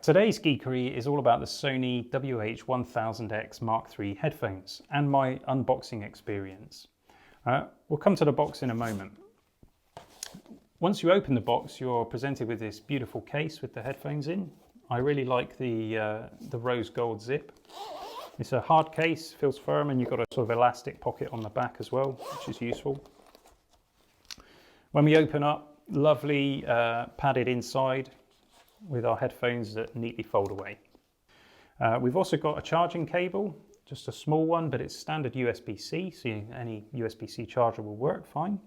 Today's geekery is all about the Sony WH1000XM3 headphones and my unboxing experience. We'll come to the box in a moment. Once you open the box, you're presented with this beautiful case with the headphones in. I really like the rose gold zip. It's a hard case, feels firm, and you've got a sort of elastic pocket on the back as well, which is useful. When we open up, lovely padded inside with our headphones that neatly fold away. We've also got a charging cable, just a small one, but it's standard USB-C, so any USB-C charger will work fine.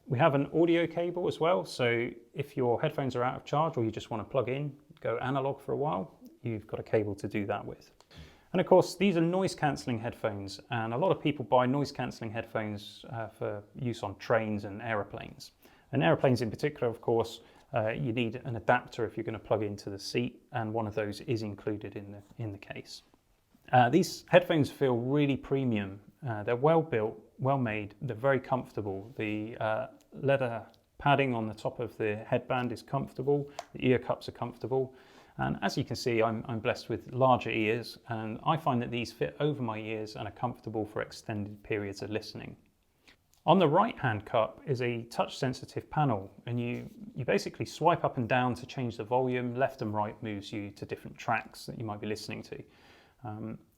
We have an audio cable as well, so if your headphones are out of charge or you just want to plug in, go analog for a while, you've got a cable to do that with. And of course, these are noise cancelling headphones, and a lot of people buy noise cancelling headphones for use on trains and aeroplanes. And aeroplanes in particular, of course, you need an adapter if you're going to plug into the seat, and one of those is included in the case. These headphones feel really premium. They're well built, well made, they're very comfortable. The leather padding on the top of the headband is comfortable, the ear cups are comfortable, and as you can see, I'm blessed with larger ears, and I find that these fit over my ears and are comfortable for extended periods of listening. On the right-hand cup is a touch-sensitive panel, and you basically swipe up and down to change the volume. Left and right moves you to different tracks that you might be listening to.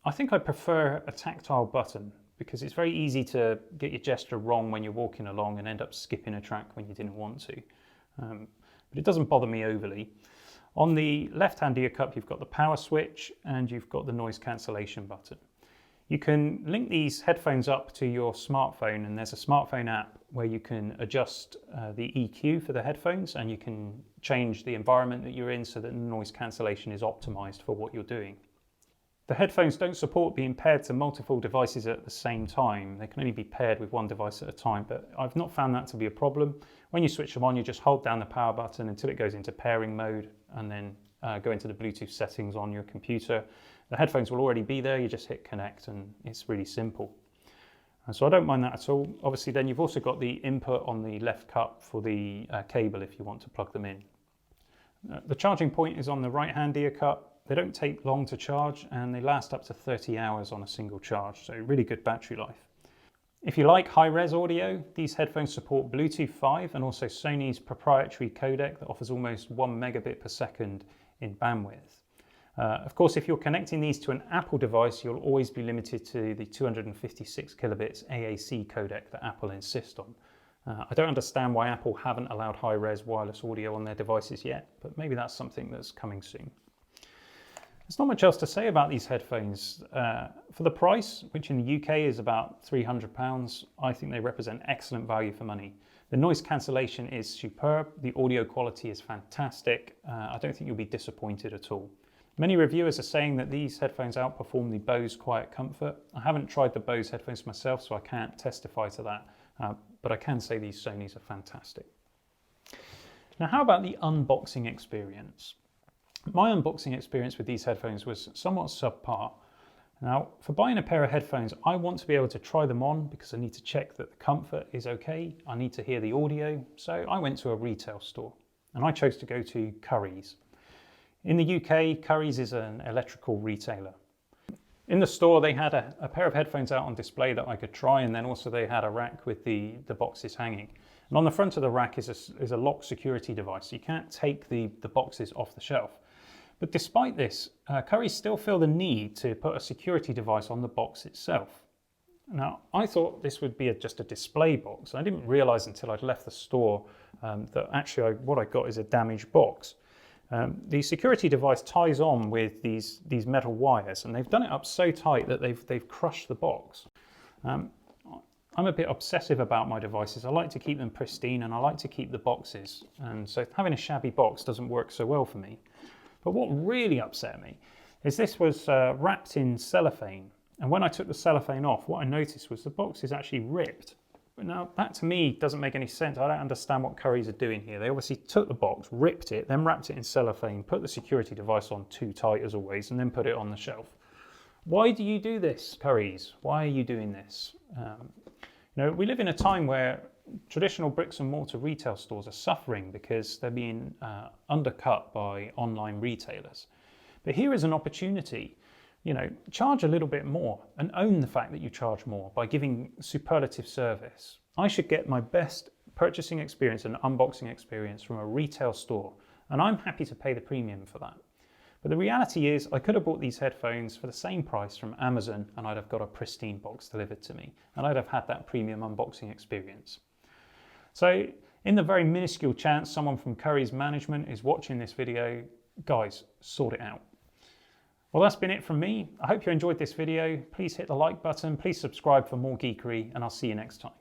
I think I prefer a tactile button because it's very easy to get your gesture wrong when you're walking along and end up skipping a track when you didn't want to. But it doesn't bother me overly. On the left-hand ear cup, you've got the power switch and you've got the noise cancellation button. You can link these headphones up to your smartphone, and there's a smartphone app where you can adjust the EQ for the headphones, and you can change the environment that you're in so that the noise cancellation is optimized for what you're doing. The headphones don't support being paired to multiple devices at the same time. They can only be paired with one device at a time, but I've not found that to be a problem. When you switch them on, you just hold down the power button until it goes into pairing mode, and then go into the Bluetooth settings on your computer. The headphones will already be there, you just hit connect and it's really simple. And so I don't mind that at all. Obviously then you've also got the input on the left cup for the cable if you want to plug them in. The charging point is on the right hand ear cup. They don't take long to charge and they last up to 30 hours on a single charge, so really good battery life. If you like high-res audio, these headphones support Bluetooth 5 and also Sony's proprietary codec that offers almost 1 megabit per second in bandwidth. Of course, if you're connecting these to an Apple device, you'll always be limited to the 256 kilobits AAC codec that Apple insists on. I don't understand why Apple haven't allowed high-res wireless audio on their devices yet, but maybe that's something that's coming soon. There's not much else to say about these headphones. For the price, which in the UK is about £300, I think they represent excellent value for money. The noise cancellation is superb, the audio quality is fantastic. I don't think you'll be disappointed at all. Many reviewers are saying that these headphones outperform the Bose Quiet Comfort. I haven't tried the Bose headphones myself, so I can't testify to that, but I can say these Sonys are fantastic. Now, how about the unboxing experience? My unboxing experience with these headphones was somewhat subpar. Now, for buying a pair of headphones, I want to be able to try them on because I need to check that the comfort is okay. I need to hear the audio, so I went to a retail store and I chose to go to Curry's. In the UK, Curry's is an electrical retailer. In the store, they had a pair of headphones out on display that I could try, and then also they had a rack with the boxes hanging. And on the front of the rack is a lock security device. You can't take the boxes off the shelf. But despite this, Curry's still feel the need to put a security device on the box itself. Now, I thought this would be just a display box. I didn't realize until I'd left the store that actually what I got is a damaged box. The security device ties on with these metal wires, and they've done it up so tight that they've crushed the box. I'm a bit obsessive about my devices. I like to keep them pristine and I like to keep the boxes, and so having a shabby box doesn't work so well for me. But what really upset me is this was wrapped in cellophane, and when I took the cellophane off, what I noticed was the box is actually ripped. Now, that to me doesn't make any sense. I don't understand what Curry's are doing here. They obviously took the box, ripped it, then wrapped it in cellophane, put the security device on too tight as always, and then put it on the shelf. Why do you do this, Curry's? Why are you doing this? We live in a time where traditional bricks and mortar retail stores are suffering because they're being undercut by online retailers. But here is an opportunity, you know, charge a little bit more and own the fact that you charge more by giving superlative service. I should get my best purchasing experience and unboxing experience from a retail store, and I'm happy to pay the premium for that. But the reality is I could have bought these headphones for the same price from Amazon and I'd have got a pristine box delivered to me and I'd have had that premium unboxing experience. So in the very minuscule chance someone from Curry's management is watching this video, guys, sort it out. Well, that's been it from me. I hope you enjoyed this video. Please hit the like button, please subscribe for more geekery, and I'll see you next time.